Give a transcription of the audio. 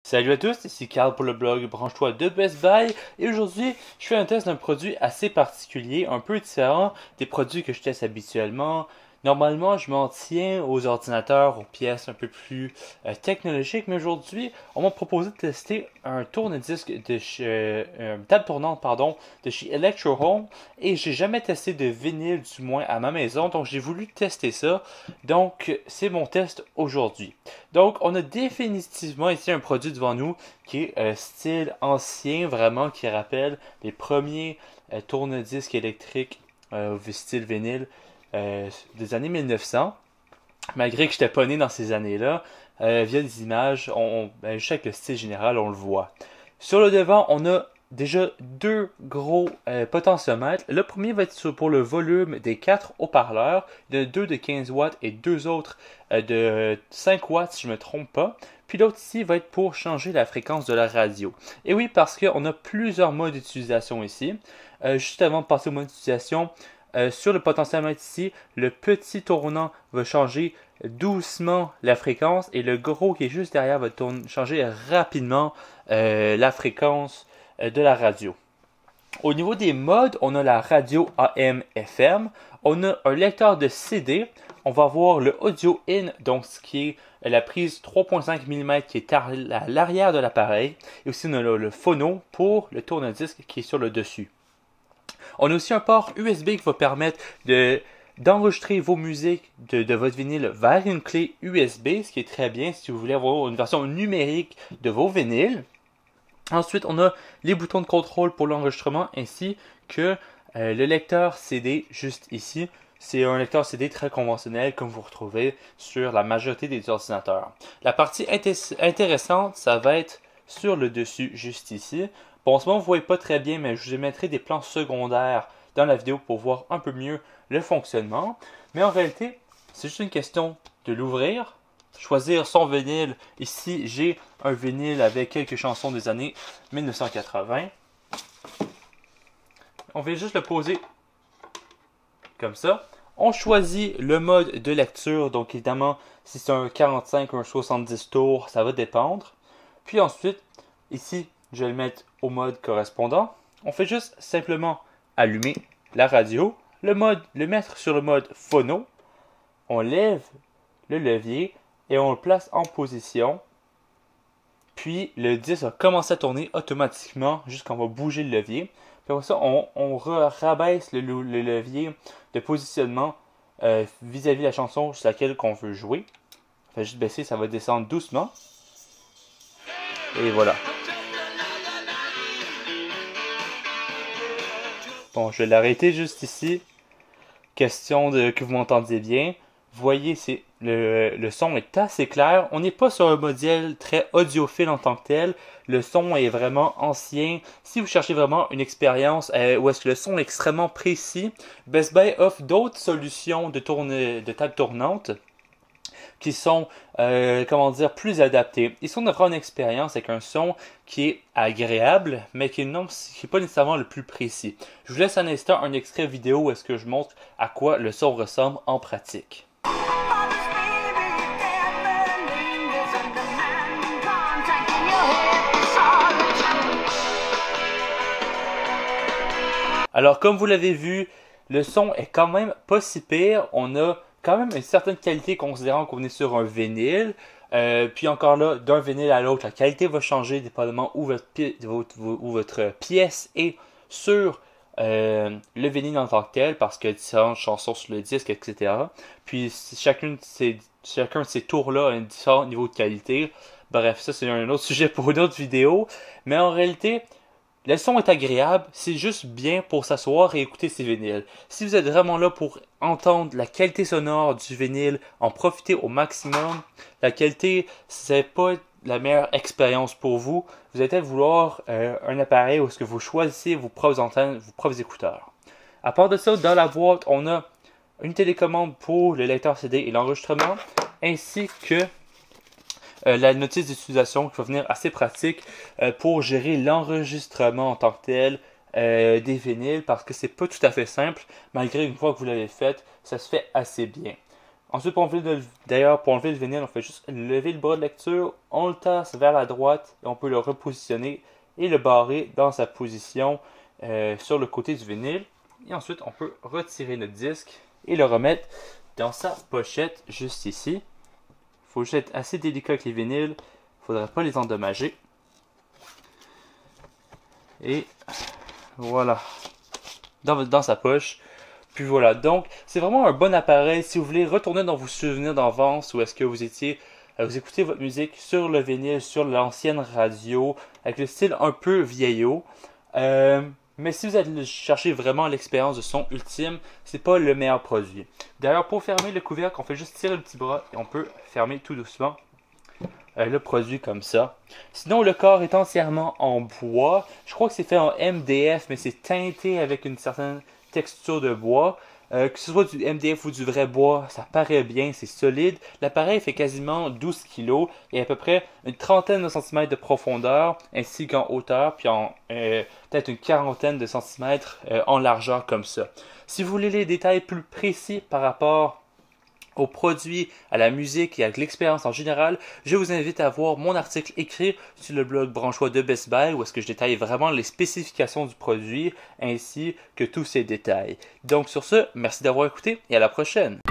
Salut à tous, ici Carl pour le blog Branche-toi de Best Buy et aujourd'hui je fais un test d'un produit assez particulier, un peu différent des produits que je teste habituellement. Normalement je m'en tiens aux ordinateurs, aux pièces un peu plus technologiques, mais aujourd'hui on m'a proposé de tester un tourne-disque de chez, table tournante pardon, de chez Electro Home et j'ai jamais testé de vinyle du moins à ma maison, donc j'ai voulu tester ça, donc c'est mon test aujourd'hui. Donc, on a définitivement ici un produit devant nous qui est style ancien, vraiment, qui rappelle les premiers tourne-disques électriques style vinyle des années 1900. Malgré que je n'étais pas né dans ces années-là, via les images, juste avec le style général, on le voit. Sur le devant, on a déjà deux gros potentiomètres. Le premier va être pour le volume des quatre haut-parleurs, deux de 15 watts et deux autres de 5 watts si je ne me trompe pas. Puis l'autre ici va être pour changer la fréquence de la radio. Et oui, parce qu'on a plusieurs modes d'utilisation ici. Juste avant de passer au mode d'utilisation, sur le potentiomètre ici, le petit tournant va changer doucement la fréquence et le gros qui est juste derrière va changer rapidement la fréquence de la radio. Au niveau des modes, on a la radio AM/FM, on a un lecteur de CD, on va avoir le audio in, donc ce qui est la prise 3.5 mm qui est à l'arrière de l'appareil, et aussi on a le phono pour le tourne-disque qui est sur le dessus. On a aussi un port USB qui va permettre d'enregistrer vos musiques de votre vinyle vers une clé USB, ce qui est très bien si vous voulez avoir une version numérique de vos vinyles. Ensuite, on a les boutons de contrôle pour l'enregistrement ainsi que le lecteur CD juste ici. C'est un lecteur CD très conventionnel comme vous retrouvez sur la majorité des ordinateurs. La partie intéressante, ça va être sur le dessus juste ici. Bon, en ce moment, vous ne voyez pas très bien, mais je vous mettrai des plans secondaires dans la vidéo pour voir un peu mieux le fonctionnement. Mais en réalité, c'est juste une question de l'ouvrir, choisir son vinyle. Ici, j'ai un vinyle avec quelques chansons des années 1980. On va juste le poser comme ça. On choisit le mode de lecture. Donc évidemment, si c'est un 45 ou un 70 tours, ça va dépendre. Puis ensuite, ici, je vais le mettre au mode correspondant. On fait juste simplement allumer la radio, le mettre sur le mode phono. On lève le levier et on le place en position. Puis le disque va commencer à tourner automatiquement jusqu'on va bouger le levier. Puis après ça, on rabaisse le levier de positionnement vis-à-vis de la chanson sur laquelle on veut jouer. On fait juste baisser, ça va descendre doucement. Et voilà. Bon, je vais l'arrêter juste ici. Question de que vous m'entendiez bien. Voyez, le son est assez clair. On n'est pas sur un modèle très audiophile en tant que tel. Le son est vraiment ancien. Si vous cherchez vraiment une expérience où est-ce que le son est extrêmement précis, Best Buy offre d'autres solutions de table tournante qui sont, plus adaptés. Ici, on offre une expérience avec un son qui est agréable, mais qui n'est pas nécessairement le plus précis. Je vous laisse un instant un extrait vidéo où est-ce que je montre à quoi le son ressemble en pratique. Alors, comme vous l'avez vu, le son est quand même pas si pire. On a quand même une certaine qualité considérant qu'on est sur un vinyle. Puis encore là, d'un vinyle à l'autre, la qualité va changer dépendamment où votre pièce est sur le vinyle en tant que tel, parce qu'il y a différentes chansons sur le disque, etc. Puis chacun de ces tours-là a un différent niveau de qualité. Bref, ça c'est un autre sujet pour une autre vidéo. Mais en réalité, le son est agréable, c'est juste bien pour s'asseoir et écouter ces vinyles. Si vous êtes vraiment là pour entendre la qualité sonore du vinyle, en profiter au maximum, la qualité, c'est pas la meilleure expérience pour vous. Vous allez peut-être vouloir un appareil où est-ce que vous choisissez vos propres antennes, vos propres écouteurs. À part de ça, dans la boîte, on a une télécommande pour le lecteur CD et l'enregistrement, ainsi que la notice d'utilisation qui va venir assez pratique pour gérer l'enregistrement en tant que tel des vinyles, parce que c'est pas tout à fait simple, malgré une fois que vous l'avez fait, ça se fait assez bien. Ensuite, d'ailleurs, pour enlever le vinyle, on fait juste lever le bras de lecture, on le tasse vers la droite et on peut le repositionner et le barrer dans sa position sur le côté du vinyle. Et ensuite, on peut retirer notre disque et le remettre dans sa pochette juste ici. Il faut juste être assez délicat avec les vinyles, il ne faudrait pas les endommager. Et voilà, dans sa poche. Puis voilà, donc c'est vraiment un bon appareil si vous voulez retourner dans vos souvenirs d'enfance ou est-ce que vous étiez, vous écoutez votre musique sur le vinyle, sur l'ancienne radio, avec le style un peu vieillot. Mais si vous allez chercher vraiment l'expérience de son ultime, c'est pas le meilleur produit. D'ailleurs, pour fermer le couvercle, on fait juste tirer le petit bras et on peut fermer tout doucement le produit comme ça. Sinon, le corps est entièrement en bois. Je crois que c'est fait en MDF, mais c'est teinté avec une certaine texture de bois. Que ce soit du MDF ou du vrai bois, ça paraît bien, c'est solide. L'appareil fait quasiment 12 kg et à peu près une trentaine de centimètres de profondeur, ainsi qu'en hauteur, puis en peut-être une quarantaine de centimètres en largeur comme ça. Si vous voulez les détails plus précis par rapport aux produits, à la musique et à l'expérience en général, je vous invite à voir mon article écrit sur le blog Branchois de Best Buy où est-ce que je détaille vraiment les spécifications du produit ainsi que tous ces détails. Donc sur ce, merci d'avoir écouté et à la prochaine.